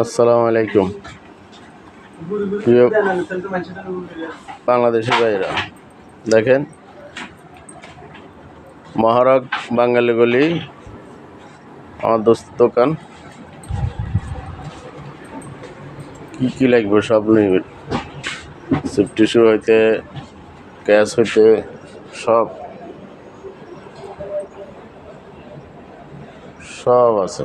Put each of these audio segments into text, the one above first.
আসসালামু আলাইকুম প্রিয় বাংলাদেশি ভাইরা, দেখেন মহারাগ বাঙালি গলি আমার দোস্ত দোকান। কি লাগবে সব নিবে, সিপ টিস্যু হইতে গ্যাস হইতে সব আছে।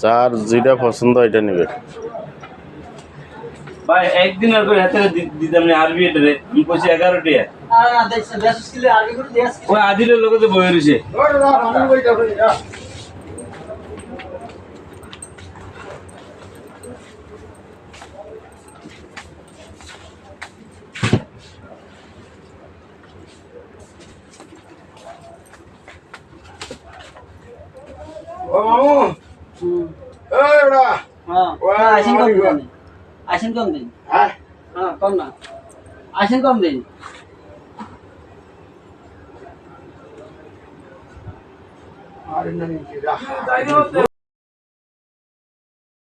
যার যেটা পছন্দ এটা নিবে ভাই। একদিন আর করে হাতে দিতাম না আরবি এটা রে 11 টাকা। না দেখছ বেশ ছিল আরবি করে দিয়াস ওই আদিলের লোকে তো বই রইছে। আমি বই যাবো না। ও মামু এই ওড়া হ্যাঁ আসেন কম দিন, আসেন কম দিন। হ্যাঁ কম না, আসেন কম দিন। আরে না